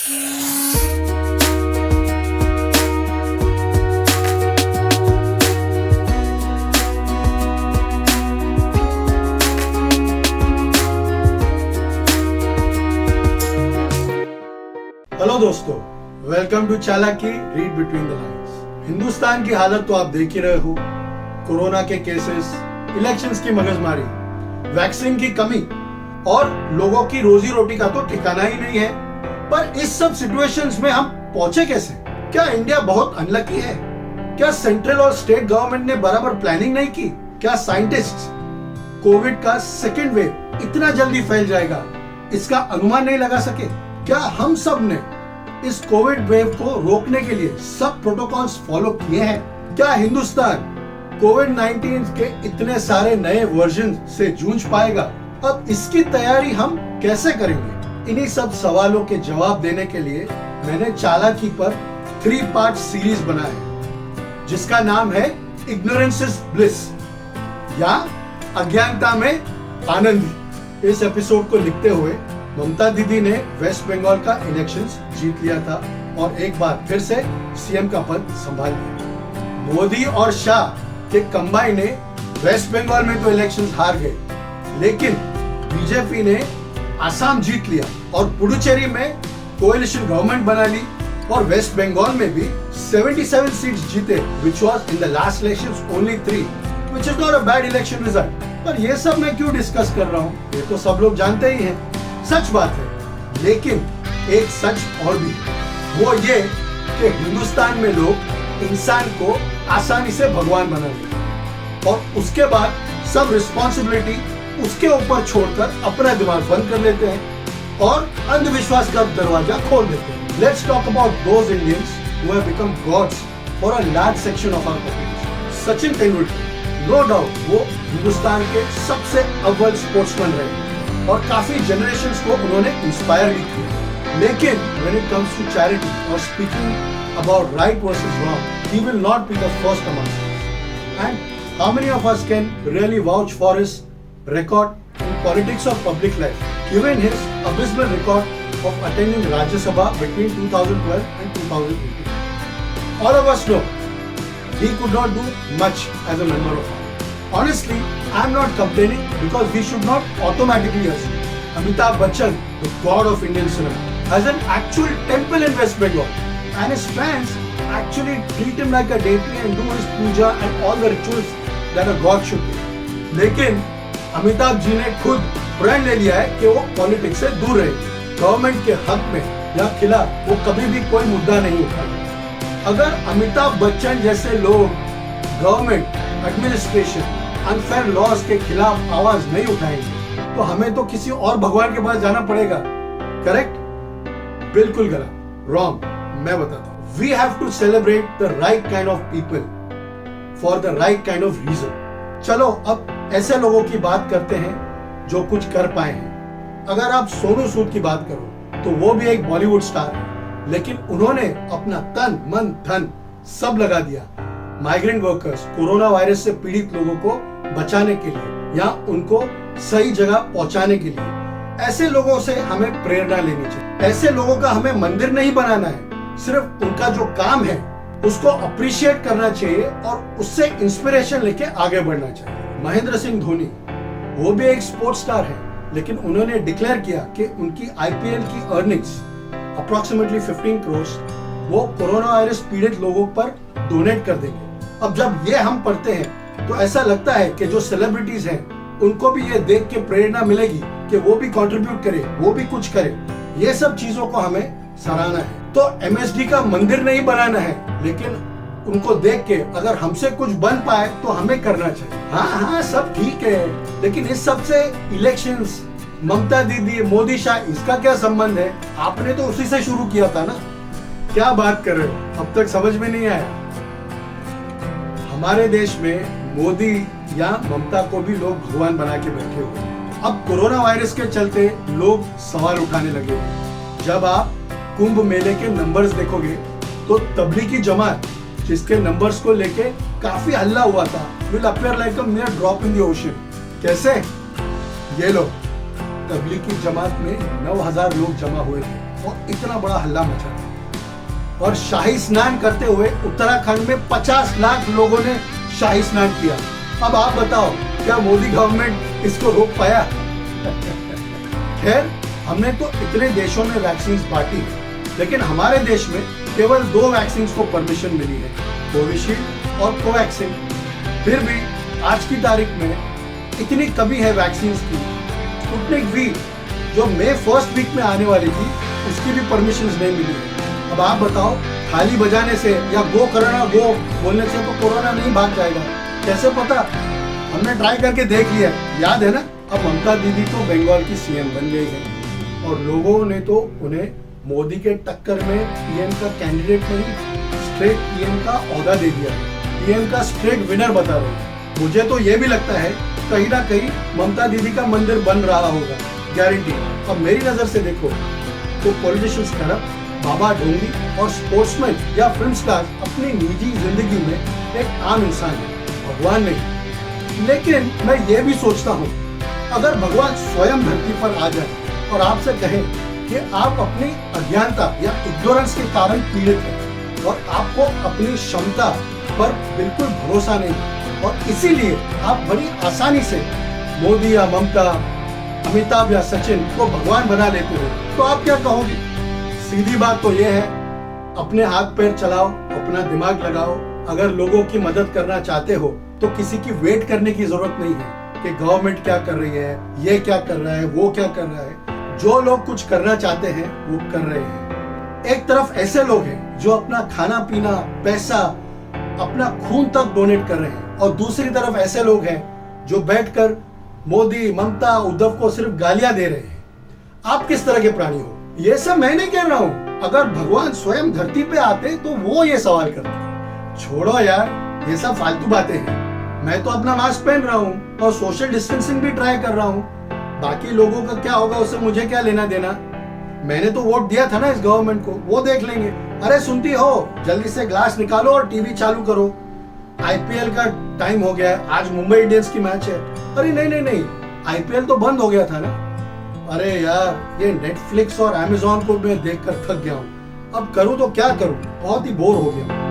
Hello दोस्तों, welcome to चालाकी read between the lines. Hindustan की हालत तो आप देख ही रहे हो। कोरोना के केसेस, इलेक्शंस की मगजमारी, वैक्सीन की कमी और लोगों की रोजी रोटी का तो ठिकाना ही नहीं है। पर इस सब सिचुएशंस में हम पहुंचे कैसे? क्या इंडिया बहुत अनलकी है? क्या सेंट्रल और स्टेट गवर्नमेंट ने बराबर प्लानिंग नहीं की? क्या साइंटिस्ट्स कोविड का सेकेंड वेव इतना जल्दी फैल जाएगा इसका अनुमान नहीं लगा सके? क्या हम सब ने इस कोविड वेव को रोकने के लिए सब प्रोटोकॉल्स फॉलो किए हैं? क्या हिंदुस्तान कोविड-19 के इतने सारे नए वर्जन से जूझ पाएगा? अब इसकी तैयारी हम कैसे करेंगे? इन्हीं सब सवालों के जवाब देने के लिए मैंने चालाकी पर 3 पार्ट सीरीज बनाया जिसका नाम है इग्नोरेंस इज ब्लिस या अज्ञानता में आनंद। इस एपिसोड को लिखते हुए ममता दीदी ने वेस्ट बंगाल का इलेक्शंस जीत लिया था और एक बार फिर से सीएम का पद संभाल लिया। मोदी और शाह के कंबाइन ने वेस्ट बंगाल में तो इलेक्शंस हार गए, लेकिन बीजेपी ने आसाम जीत लिया और पुडुचेरी में कोएलिशन गवर्नमेंट बना ली और वेस्ट बंगाल में भी 77 सीट्स जीते, which was in the last elections only 3, which is not a bad election result। पर ये सब मैं क्यों डिस्कस कर रहा हूँ? ये तो सब लोग जानते ही हैं, सच बात है। लेकिन एक सच और भी है, वो ये कि हिंदुस्तान में लोग इंसान को आसानी से भगवान बना लेते हैं और उसके बाद सब रिस्पॉन्सिबिलिटी उसके ऊपर छोड़कर अपना दिमाग बंद कर लेते हैं और अंधविश्वास का दरवाजा खोल देते हैं। Let's talk about those Indians who have become gods for a large section of our population. Sachin Tendulkar, no doubt वो हिंदुस्तान के सबसे अव्वल स्पोर्ट्समैन रहे और काफी जनरेशंस को उन्होंने इंस्पायर भी किया। लेकिन when it comes to charity or speaking about right versus wrong, he will not be the first among us. And how many of us can really vouch for his record in politics or public life, given his abysmal record of attending Rajya Sabha between 2012 and 2018? All of us know he could not do much as a member of Parliament. Honestly, I am not complaining because we should not automatically assume Amitabh Bachchan, the god of Indian cinema, has an actual temple in West Bengal and his fans actually treat him like a deity and do his puja and all the rituals that a god should do. लेकिन अमिताभ जी ने खुद प्रण ले लिया है कि वो politics से दूर रहेंगे। गवर्नमेंट के हक में या खिलाफ वो कभी भी कोई मुद्दा नहीं उठाएंगे। अगर अमिताभ बच्चन जैसे लोग गवर्नमेंट, एडमिनिस्ट्रेशन, अनफेयर लॉज के खिलाफ आवाज नहीं उठाएंगे तो हमें तो किसी और भगवान के पास जाना पड़ेगा। करेक्ट? बिल्कुल गलत, रॉन्ग। मैं बताता हूँ। We have to celebrate the right kind of people for the right kind of reason. चलो अब ऐसे लोगों की बात करते हैं जो कुछ कर पाए हैं। अगर आप सोनू सूद की बात करो तो वो भी एक बॉलीवुड स्टार है, लेकिन उन्होंने अपना तन, मन, धन सब लगा दिया माइग्रेंट वर्कर्स, कोरोना वायरस से पीड़ित लोगों को बचाने के लिए या उनको सही जगह पहुंचाने के लिए। ऐसे लोगों से हमें प्रेरणा लेनी चाहिए। ऐसे लोगों का हमें मंदिर नहीं बनाना है, सिर्फ उनका जो काम है उसको अप्रिशिएट करना चाहिए और उससे इंस्पिरेशन लेके आगे बढ़ना चाहिए। महेंद्र सिंह धोनी, वो भी एक स्पोर्ट्स स्टार है, लेकिन उन्होंने डिक्लेयर किया कि उनकी आईपीएल की अर्निंग्स अप्रोक्सीमेटली 15 करोड़ वो कोरोना वायरस पीड़ित लोगों पर डोनेट कर देंगे। अब जब ये हम पढ़ते हैं तो ऐसा लगता है कि जो सेलिब्रिटीज हैं उनको भी ये देख के प्रेरणा मिलेगी कि वो भी कंट्रीब्यूट करे, वो भी कुछ करे। ये सब चीजों को हमें सराहना है। तो एमएसडी का मंदिर नहीं बनाना है, लेकिन उनको देख के अगर हमसे कुछ बन पाए तो हमें करना चाहिए। हाँ, सब ठीक है, लेकिन इस सब से इलेक्शंस, ममता दीदी, मोदी शाह, इसका क्या संबंध है? आपने तो उसी से शुरू किया था ना। क्या बात कर रहे हो? अब तक समझ में नहीं आया? हमारे देश में मोदी या ममता को भी लोग भगवान बना के बैठे हुए। अब कोरोना वायरस के चलते लोग सवाल उठाने लगे। जब आप कुंभ मेले के नंबर्स देखोगे तो तबलीगी जमात जिसके नंबर्स को लेके काफी हल्ला हुआ था, will appear like a mere drop in the ocean। कैसे? ये लो, तबलीगी जमात में 9,000 लोग जमा हुए थे और इतना बड़ा हल्ला मचा था। और शाही स्नान करते हुए उत्तराखंड में 50 लाख लोगों ने शाही स्नान किया। अब आप बताओ, क्या मोदी गवर्नमेंट इसको रोक पाया? खैर, हमने तो इतने देशों में वैक्सीन बांटी, लेकिन हमारे देश में केवल 2 वैक्सीन को परमिशन मिली है, कोविशील्ड और कोवैक्सीन। फिर भी आज की तारीख में इतनी कमी है वैक्सीन की। स्पुतनिक वी जो मई 1 वीक में आने वाली थी, उसकी भी परमिशन नहीं मिली है। अब आप बताओ, थाली बजाने से या गो कोरोना गो बोलने से तो कोरोना नहीं भाग जाएगा? कैसे पता? हमने ट्राई करके देख लिया, याद है ना? अब ममता दीदी तो बंगाल की सीएम बन गई है और लोगों ने तो उन्हें मोदी के टक्कर में पीएम का कैंडिडेट नहीं, स्ट्रेट पीएम का ओहदा दे दिया है। पीएम का स्ट्रेट विनर बता रहे हैं। मुझे तो ये भी लगता है कहीं ना कहीं ममता दीदी का मंदिर बन रहा होगा, गारंटी। अब मेरी नजर से देखो तो पॉलिटिशियंस करप्ट, बाबा ढोंगी और स्पोर्ट्समैन या फिल्म स्टार अपनी निजी जिंदगी में एक आम इंसान है, भगवान नहीं। लेकिन मैं ये भी सोचता हूँ, अगर भगवान स्वयं धरती पर आ जाए और आपसे कहे कि आप अपनी अज्ञानता या इग्नोरेंस के कारण पीड़ित हैं और आपको अपनी क्षमता पर बिल्कुल भरोसा नहीं और इसीलिए आप बड़ी आसानी से मोदी या ममता, अमिताभ या सचिन को भगवान बना लेते हो, तो आप क्या कहोगे? सीधी बात तो यह है, अपने हाथ पैर चलाओ, अपना दिमाग लगाओ। अगर लोगों की मदद करना चाहते हो तो किसी की वेट करने की जरूरत नहीं है कि गवर्नमेंट क्या कर रही है, ये क्या कर रहा है, वो क्या कर रहा है। जो लोग कुछ करना चाहते हैं वो कर रहे हैं। एक तरफ ऐसे लोग हैं जो अपना खाना पीना, पैसा, अपना खून तक डोनेट कर रहे हैं और दूसरी तरफ ऐसे लोग हैं जो बैठकर मोदी, ममता, उद्धव को सिर्फ गालियां दे रहे हैं। आप किस तरह के प्राणी हो? ये सब मैं नहीं कह रहा हूं। अगर भगवान स्वयं धरती पे आते तो वो ये सवाल करते। छोड़ो यार, ये सब फालतू बातें हैं। मैं तो अपना मास्क पहन रहा हूँ और सोशल डिस्टेंसिंग भी ट्राई कर रहा हूँ। बाकी लोगों का क्या होगा उससे मुझे क्या लेना देना? मैंने तो वोट दिया था ना इस गवर्नमेंट को, वो देख लेंगे। अरे सुनती हो, जल्दी से ग्लास निकालो और टीवी चालू करो। आईपीएल का टाइम हो गया है, आज मुंबई इंडियंस की मैच है। अरे नहीं, आईपीएल तो बंद हो गया था ना। अरे यार, ये नेटफ्लिक्स और अमेजोन को मैं देखकर थक गया हूँ। अब करूँ तो क्या करूँ, बहुत ही बोर हो गया।